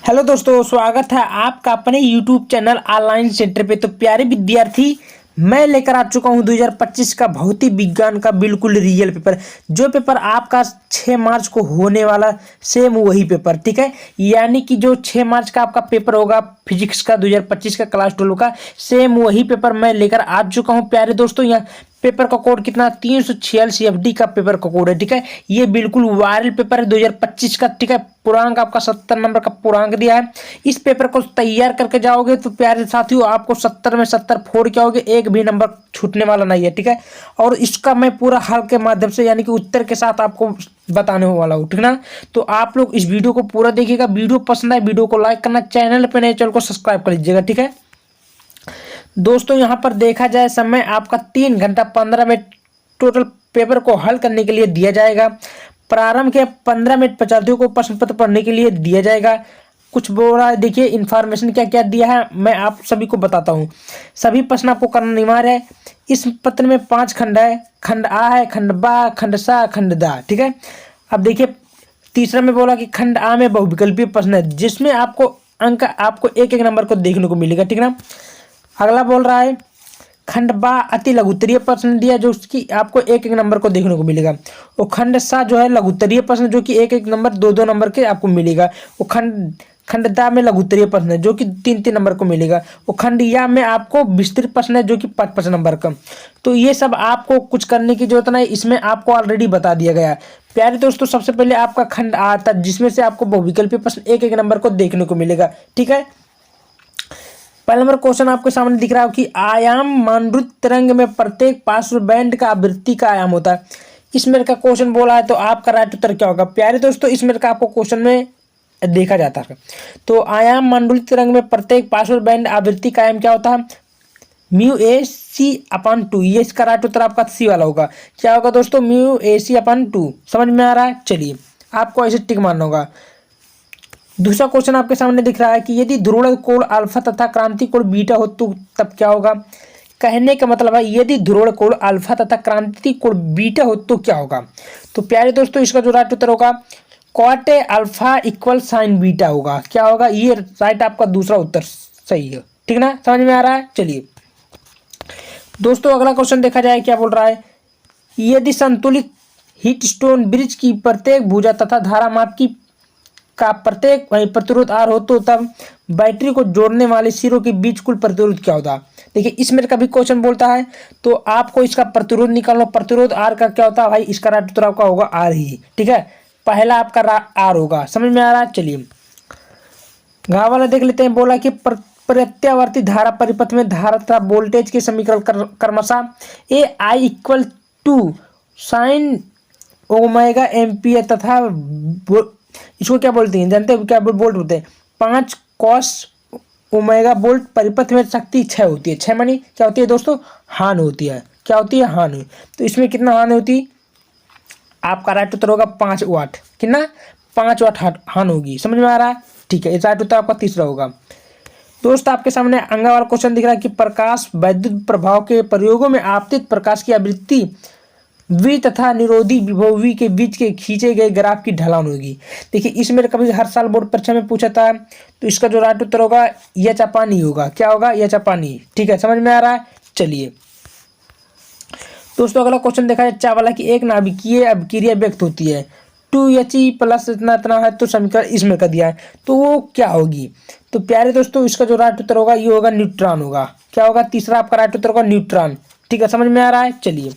Hello दोस्तों, स्वागत है आपका अपने यूट्यूब चैनल ऑनलाइन सेंटर पे। तो प्यारे विद्यार्थी, मैं लेकर आ चुका हूं 2025 का भौतिक विज्ञान का बिल्कुल रियल पेपर। जो पेपर आपका 6 मार्च को होने वाला, सेम वही पेपर, ठीक है। यानी कि जो 6 मार्च का आपका पेपर होगा फिजिक्स का 2025 का क्लास 12 का, सेम वही पेपर मैं लेकर आ चुका हूं। प्यारे दोस्तों, यहाँ पेपर का कोड कितना, 346 FD का पेपर का कोड है, ठीक है। ये बिल्कुल वायरल पेपर है 2025 का, ठीक है। पूर्णांक आपका 70 नंबर का पूर्णांक दिया है। इस पेपर को तैयार करके जाओगे तो प्यारे साथियों, आपको 70 में 70 फोड़ के आओगे, एक भी नंबर छूटने वाला नहीं है, ठीक है। और इसका मैं पूरा हल के माध्यम से यानी कि उत्तर के साथ आपको बताने वाला हूँ, ठीक ना। तो आप लोग इस वीडियो को पूरा देखिएगा। वीडियो पसंद आए वीडियो को लाइक करना, चैनल पर नए चैनल को सब्सक्राइब कर लीजिएगा, ठीक है। दोस्तों, यहाँ पर देखा जाए समय आपका 3 घंटा 15 मिनट टोटल पेपर को हल करने के लिए दिया जाएगा। प्रारंभ के 15 मिनट परीक्षार्थियों को प्रश्न पत्र पढ़ने के लिए दिया जाएगा। कुछ बोल रहा है, देखिए इन्फॉर्मेशन क्या क्या दिया है, मैं आप सभी को बताता हूँ। सभी प्रश्न आपको करना अनिवार्य है। इस पत्र में 5 खंड है, खंड आ है, खंड बा, खंड सा, खंड दा, ठीक है। अब देखिए तीसरा में बोला कि खंड आ में बहुविकल्पीय प्रश्न है, जिसमें आपको अंक आपको एक एक नंबर को देखने को मिलेगा, ठीक ना। अगला बोल रहा है खंड बा अति लघुत्तरीय प्रश्न दिया, जो उसकी आपको एक एक नंबर को देखने को मिलेगा। वो खंड सा जो है लघुत्तरीय प्रश्न, जो कि एक एक नंबर 2-2 नंबर के आपको मिलेगा। वो खंड दा में लघुत्तरीय प्रश्न है, जो कि 3-3 नंबर को मिलेगा। वो खंड या में आपको विस्तृत प्रश्न है, जो कि 5-5 नंबर का। तो ये सब आपको कुछ करने की जरूरत नहीं, इसमें आपको ऑलरेडी बता दिया गया है। प्यारे दोस्तों, सबसे पहले आपका खंड आता है, जिसमें से आपको बहुविकल्पीय प्रश्न एक एक नंबर को देखने को मिलेगा, ठीक है। पहला नंबर क्वेश्चन आपके सामने दिख रहा है कि आयाम मानरुत तरंग में प्रत्येक पार्श्व बैंड का आवृत्ति का आयाम होता है। इस मेरे का क्वेश्चन बोला है, तो आपका राइट उत्तर क्या होगा। प्यारे दोस्तों, इस मेरे का आपको क्वेश्चन में देखा जाता है। तो आयाम मानरुत तरंग में प्रत्येक पार्श्व बैंड आवृत्ति का आयाम क्या होता है, μAc/2। ये इसका राइट उत्तर आपका सी वाला होगा। क्या होगा दोस्तों, μAc/2। समझ में आ रहा है। चलिए, आपको ऐसे टिक मारना होगा। दूसरा क्वेश्चन आपके सामने दिख रहा है कि यदि ध्रुवण कोण अल्फा तथा क्रांति कोण बीटा हो तो तब क्या होगा। कहने का मतलब है, यदि ध्रुवण कोण अल्फा तथा क्रांति कोण बीटा हो तो क्या होगा। तो प्यारे दोस्तों, इसका जो राइट उत्तर होगा cot alpha equal sine beta होगा। क्या होगा, ये राइट आपका दूसरा उत्तर सही है, ठीक ना। समझ में आ रहा है। चलिए दोस्तों, अगला क्वेश्चन देखा जाए क्या बोल रहा है। यदि संतुलित हीट स्टोन ब्रिज की प्रत्येक भुजा तथा धारा माप की का प्रत्येक प्रतिरोध R हो तो तब बैटरी को जोड़ने वाले सिरों के बीच कुल प्रतिरोध क्या होता है। देखिए, इसमें कभी क्वेश्चन बोलता है तो आपको इसका प्रतिरोध निकालना। प्रतिरोध R का क्या होता है भाई, इसका राइट उत्तर आपका होगा R ही, ठीक है। पहला आपका R होगा। समझ में आ रहा है। चलिए घाव वाला देख लेते हैं। बोला कि प्रत्यावर्ती धारा परिपथ में धारा तथा वोल्टेज के समीकरण क्रमशः AI = sin ओमेगा एम्पियर तथा इसको क्या बोलते हैं, जानते हैं क्या वोल्ट होते हैं, 5 cos ओमेगा वोल्ट। परिपथ में शक्ति 6 होती है। 6 मानी क्या होती है दोस्तों, हानि होती है। क्या होती है, हानि। तो इसमें कितना हानि होती है, आपका राइट उत्तर होगा 5 वाट। कितना, 5 वाट हानि होगी। समझ में आ रहा है। ठीक है, राइट उत्तर आपका तीसरा होगा। दोस्त, आपके सामने अंगा वाला क्वेश्चन दिख रहा है कि प्रकाश वैद्युत प्रभाव के प्रयोगों में आपतित प्रकाश की आवृत्ति V तथा निरोधी विभव V के बीच के खींचे गए ग्राफ की ढलान होगी। देखिए, इसमें कभी हर साल बोर्ड परीक्षा में पूछा था, तो इसका जो राइट उत्तर होगा यह चापानी होगा। क्या होगा, यह चापानी, ठीक है। समझ में आ रहा है। चलिए दोस्तों, अगला क्वेश्चन देखा जाए चावला की एक नाभिकीय अभिक्रिया व्यक्त होती है 2He+ इतना इतना है, तो समीकरण इसमें कर दिया है, तो वो क्या होगी। तो प्यारे दोस्तों, इसका जो राइट उत्तर होगा ये होगा न्यूट्रॉन होगा। क्या होगा, तीसरा आपका राइट उत्तर होगा न्यूट्रॉन, ठीक है। समझ में आ रहा है। चलिए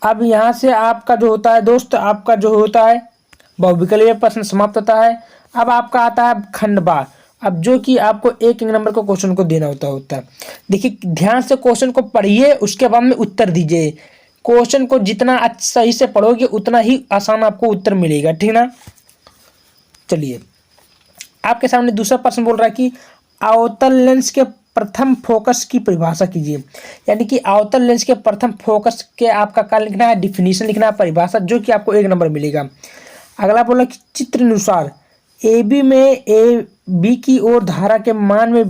अब यहाँ से आपका जो होता है दोस्त, आपका जो होता है बहुविकल्पीय प्रश्न समाप्त होता है। अब आपका आता है खंड बा, अब जो कि आपको एक नंबर को क्वेश्चन को देना होता है। देखिए, ध्यान से क्वेश्चन को पढ़िए, उसके बाद में उत्तर दीजिए। क्वेश्चन को जितना सही से पढ़ोगे उतना ही आसान आपको उत्तर मिलेगा, ठीक ना। चलिए, आपके सामने दूसरा प्रश्न बोल रहा है कि अवतल लेंस के प्रथम फोकस की परिभाषा कीजिए। यानी कि अवतल लेंस के प्रथम फोकस के आपका क्या लिखना है, डिफिनीशन लिखना है, परिभाषा, जो कि आपको 1 नंबर मिलेगा। अगला बोला कि चित्र अनुसार AB में AB की ओर धारा के मान में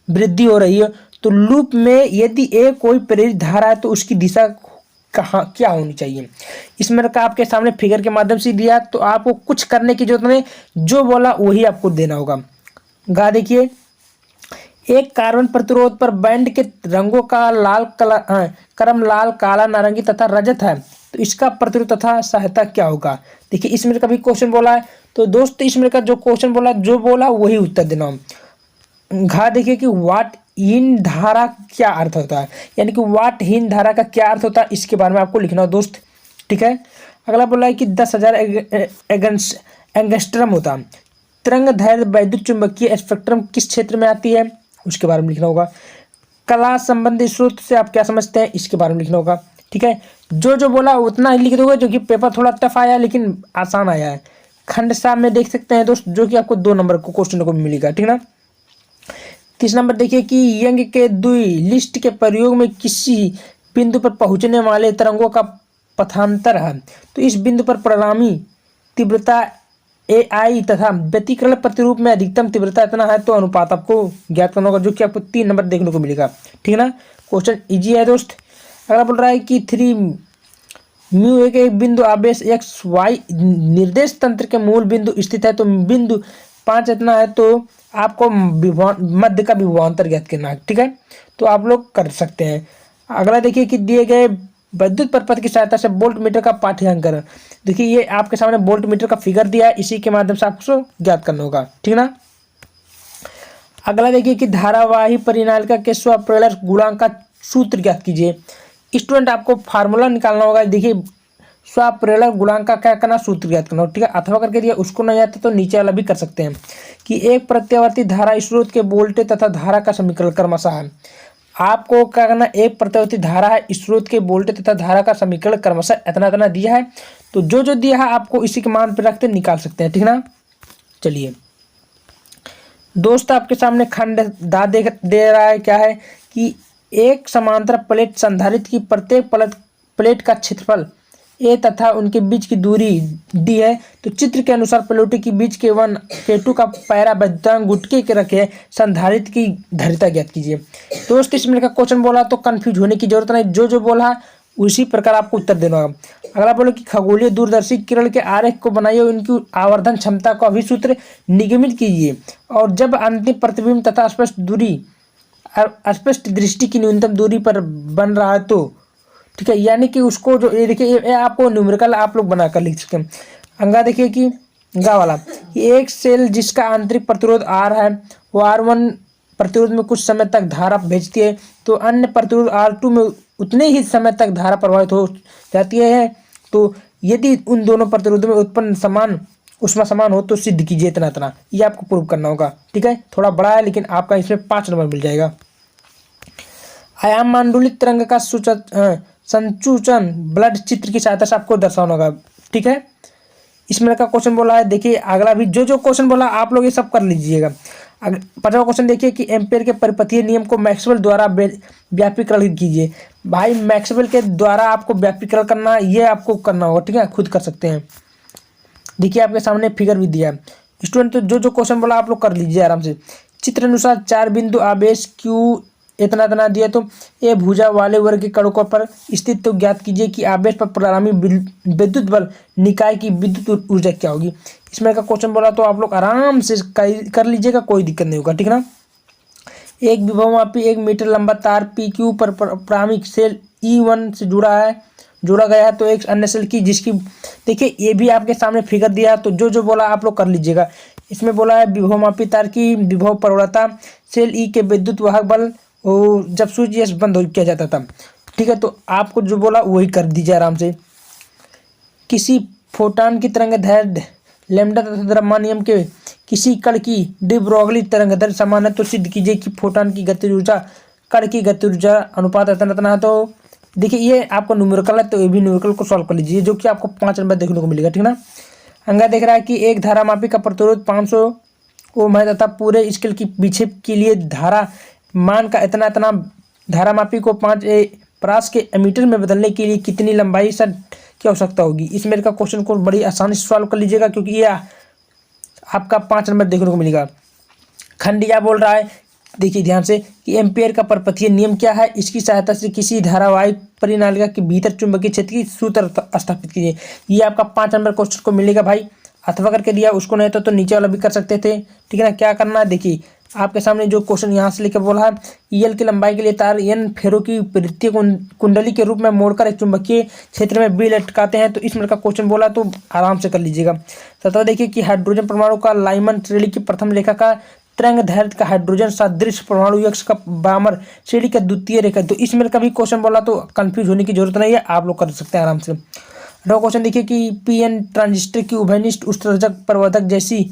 वृद्धि हो रही है, तो लूप में यदि A कोई प्रेरित धारा है तो उसकी दिशा कहाँ क्या होनी चाहिए। इसमें का आपके सामने फिगर के माध्यम से दिया, तो आपको कुछ करने की जरूरत नहीं, जो बोला वही आपको देना होगा। गा देखिए, एक कार्बन प्रतिरोध पर बैंड के रंगों का लाल क्रम लाल, काला, नारंगी तथा रजत है, तो इसका प्रतिरोध तथा सहायता क्या होगा। देखिए इसमें कभी क्वेश्चन बोला है, तो दोस्त इसमें का जो क्वेश्चन बोला, जो बोला वही उत्तर देना। घा देखिए कि वाट हीन धारा क्या अर्थ होता है, यानी कि वाट हीन धारा का क्या अर्थ होता है, इसके बारे में आपको लिखना हो दोस्त। ठीक है, अगला बोला है कि 10,000 एंगस्ट्रम होता है। तरंग दैर्घ्य वैद्युत चुंबकीय स्पेक्ट्रम किस क्षेत्र में आती है, उसके बारे में लिखना होगा। कला संबंधी स्रोत से आप क्या समझते हैं, इसके बारे में लिखना होगा। ठीक है, जो बोला उतना ही लिख दोगे, जो कि पेपर थोड़ा टफ आया लेकिन आसान आया है। खंड साहब में देख सकते हैं दोस्त, जो कि आपको 2 नंबर को क्वेश्चन को मिलेगा। ठीक ना। 30 नंबर देखिए कि यंग के द्वि लिस्ट के प्रयोग में किसी बिंदु पर पहुंचने वाले तरंगों का पथांतर है, तो इस बिंदु पर परिणामी तीव्रता AI तथा व्यतिकरण प्रतिरूप में अधिकतम तीव्रता इतना है, तो अनुपात आपको ज्ञात करना होगा, जो कि आपको 3 नंबर देखने को मिलेगा। ठीक है ना, क्वेश्चन इजी है दोस्त। अगला बोल रहा है कि 3 म्यू एक बिंदु आवेश XY निर्देश तंत्र के मूल बिंदु स्थित है, तो बिंदु 5 इतना है, तो आपको मध्य का विभवांतर ज्ञात करना है। ठीक है, तो आप लोग कर सकते हैं। अगला देखिए कि दिए गए विद्युत परिपथ की सहायता से वोल्ट मीटर का पाठ्यांकन। देखिए ये आपके सामने वोल्ट मीटर का फिगर दिया है, इसी के माध्यम से आपको ज्ञात करना होगा। ठीक ना। अगला देखिए कि धारावाही परिनालिका के स्वप्रेरक गुणांक का सूत्र ज्ञात कीजिए। स्टूडेंट आपको फार्मूला निकालना होगा। देखिए स्वप्रेरक गुणांक का क्या करना, सूत्र ज्ञात करना होगा। ठीक है, अथवा करके दिया, उसको नहीं आता तो नीचे वाला भी कर सकते हैं कि एक प्रत्यावर्ती धारा स्रोत के वोल्टेज तथा धारा का समीकरण क्रमशः है। आपको क्या करना, एक प्रत्यावर्ती धारा है, स्रोत के वोल्टेज तथा धारा का समीकरण क्रमशः इतना इतना दिया है, तो जो दिया है आपको इसी के मान पर रखते निकाल सकते हैं। ठीक ना। चलिए दोस्त, आपके सामने खंड दा दे रहा है, क्या है कि एक समांतर प्लेट संधारित्र की प्रत्येक प्लेट का क्षेत्रफल A तथा उनके बीच की दूरी D है, तो चित्र के अनुसार प्लेटों के बीच K1 K2 का पैरा वैद्युतांक गुटके के रखे संधारित्र की धारिता ज्ञात कीजिए। दोस्त इसमें का क्वेश्चन बोला तो कंफ्यूज होने की जरूरत नहीं, जो बोला उसी प्रकार आपको उत्तर देना होगा। अगला बोलो कि खगोलीय दूरदर्शी किरण के आरेख को बनाइए, उनकी आवर्धन क्षमता का भी सूत्र निगमित कीजिए, और जब अंतिम प्रतिबिंब तथा स्पष्ट दृष्टि की न्यूनतम दूरी पर बन रहा है, तो ठीक है, यानी कि उसको जो ये देखिए, ये आपको न्यूमेरिकल आप लोग बनाकर लिख सकते हैं। अंगा देखिए कि गा वाला एक सेल जिसका आंतरिक प्रतिरोध R है, वो R1 प्रतिरोध में कुछ समय तक धारा भेजती है, तो अन्य प्रतिरोध R2 में उतने ही समय तक धारा प्रवाहित हो जाती है। तो यदि उन दोनों प्रतिरोधों में उत्पन्न समान उष्मा समान हो, तो सिद्ध कीजिए इतना इतना, ये आपको प्रूव करना होगा। ठीक है, थोड़ा बड़ा है लेकिन आपका इसमें 5 नंबर मिल जाएगा। आयाम मांडुलित तरंग का संचूचन ब्लड चित्र की सहायता से आपको दर्शाना होगा। ठीक है, इसमें का क्वेश्चन बोला है। देखिए अगला भी जो क्वेश्चन बोला आप लोग ये सब कर लीजिएगा। 5वां क्वेश्चन देखिए कि एम्पेयर के परिपथीय नियम को मैक्सवेल द्वारा व्यापीकरण कीजिए। भाई मैक्सवेल के द्वारा आपको व्यापीकरण करना, ये आपको करना होगा। ठीक है, खुद कर सकते हैं। देखिए आपके सामने फिगर भी दिया है। स्टूडेंट तो जो क्वेश्चन बोला आप लोग कर लीजिए आराम से। चित्र अनुसार 4 बिंदु आवेश Q इतना इतना दिया, तो ये भुजा वाले वर्ग के कणों पर स्थित, तो ज्ञात कीजिए कि आवेश पर परिणामी विद्युत बल निकाय की विद्युत ऊर्जा क्या होगी। इसमें का क्वेश्चन बोला तो आप लोग आराम से कर लीजिएगा, कोई दिक्कत नहीं होगा। ठीक ना। एक विभवमापी 1 मीटर लंबा तार PQ पर प्राथमिक सेल E1 से जोड़ा गया है, तो एक अन्य सेल की जिसकी देखिए ये भी आपके सामने फिगर दिया, तो जो बोला आप लोग कर लीजिएगा। इसमें बोला है विभवमापी तार की विभव प्रवणता सेल E के विद्युत वाहक बल और जब स्विच S बंद किया जाता था। ठीक है, तो आपको जो बोला वही कर दीजिए आराम से। किसी फोटॉन की तरंगदैर्घ्य लैम्ब्डा तथा द्रव्यमान के किसी कण की डी ब्रोगली तरंगदैर्घ्य समान है, तो सिद्ध कीजिए कि फोटॉन की गतिज ऊर्जा कण की गतिज ऊर्जा अनुपात इतना है। तो देखिए ये आपको न्यूमेरिकल है, तो ये भी न्यूमेरिकल को सॉल्व कर लीजिए, जो कि आपको 5 नंबर देखने को मिलेगा। ठीक ना। अंगा देख रहा है कि एक धारामापी का प्रतिरोध 500 ओम है तथा पूरे स्केल की पीछे के लिए धारा मान का इतना इतना धारामापी को 5 प्रास के एमीटर में बदलने के लिए कितनी लंबाई से की आवश्यकता होगी। इसमें का क्वेश्चन को बड़ी आसानी से सॉल्व कर लीजिएगा, क्योंकि ये आपका 5 नंबर देखने को मिलेगा। खंडिया बोल रहा है, देखिए ध्यान से कि एम्पेयर का परिपथीय नियम क्या है, इसकी सहायता से किसी धारावाहिक परिनालिका के भीतर चुंबकीय क्षेत्र की सूत्र स्थापित कीजिए। ये आपका 5 नंबर क्वेश्चन को मिलेगा भाई। अथवा करके दिया, उसको नहीं तो नीचे वाला भी कर सकते थे। ठीक है ना, क्या करना है देखिए आपके सामने जो क्वेश्चन यहाँ से लेकर बोला है, ईएल की लंबाई के लिए तार एन फेरो की वृत्तीय कुंडली के रूप में मोड़कर एक चुंबकीय क्षेत्र में बी लटकाते हैं। तो इस मिनट का क्वेश्चन बोला तो आराम से कर लीजिएगा। तथा देखिए कि हाइड्रोजन परमाणु का लाइमन श्रेणी की प्रथम रेखा का तरंग दैर्घ्य का हाइड्रोजन सदृश परमाणु यक्ष का बामर श्रेणी का द्वितीय रेखा। तो इस मिनट का भी क्वेश्चन बोला तो कंफ्यूज होने की जरूरत नहीं है, आप लोग कर सकते हैं आराम से। अगला क्वेश्चन देखिए कि पीएन ट्रांजिस्टर की उभयनिष्ठ उत्सर्जक प्रवर्धक जैसी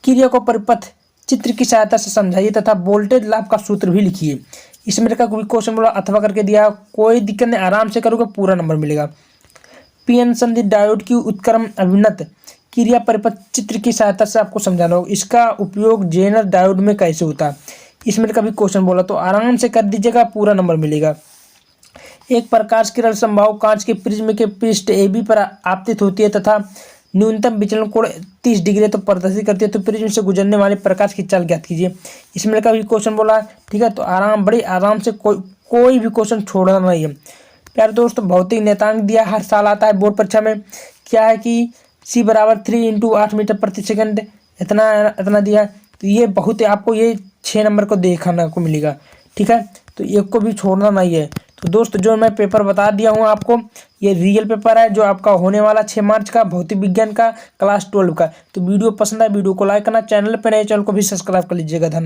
क्रिया को परिपथ चित्र की सहायता से समझाइए तथा वोल्टेज लाभ का सूत्र भी लिखिए। इस मेरे का कोई क्वेश्चन बोला अथवा करके दिया, कोई दिक्कत नहीं, आराम से करोगे पूरा नंबर मिलेगा। पीएन संधि डायोड की उत्क्रम अभिन्नत क्रिया परिपथ चित्र की सहायता से आपको समझाना होगा। इसका उपयोग जेनर डायोड में कैसे होता है, इस मेरे का भी क्वेश्चन बोला तो आराम से कर दीजिएगा, पूरा नंबर मिलेगा। एक प्रकाश किरण संभाव कांच के प्रिज्म के पृष्ठ AB पर आपतित होती है तथा न्यूनतम विचलन कोण 30 डिग्री तो प्रदर्शित करती है। तो प्रिज्म से गुजरने वाले प्रकाश की चाल ज्ञात कीजिए। इसमें का भी क्वेश्चन बोला, ठीक है। तो बड़ी आराम से कोई भी क्वेश्चन छोड़ना नहीं है। प्यारे दोस्तों, भौतिक नियतांक दिया हर साल आता है बोर्ड परीक्षा में, क्या है कि C = 3 × 8 मीटर प्रति सेकंड, इतना दिया है। तो ये बहुत आपको ये 6 नंबर को देखने को मिलेगा, ठीक है। तो एक को भी छोड़ना नहीं है। तो दोस्त जो मैं पेपर बता दिया हूँ आपको, ये रियल पेपर है जो आपका होने वाला 6 मार्च का भौतिक विज्ञान का क्लास 12 का। तो वीडियो पसंद आए वीडियो को लाइक करना, चैनल पर नए चैनल को भी सब्सक्राइब कर लीजिएगा। धन्यवाद।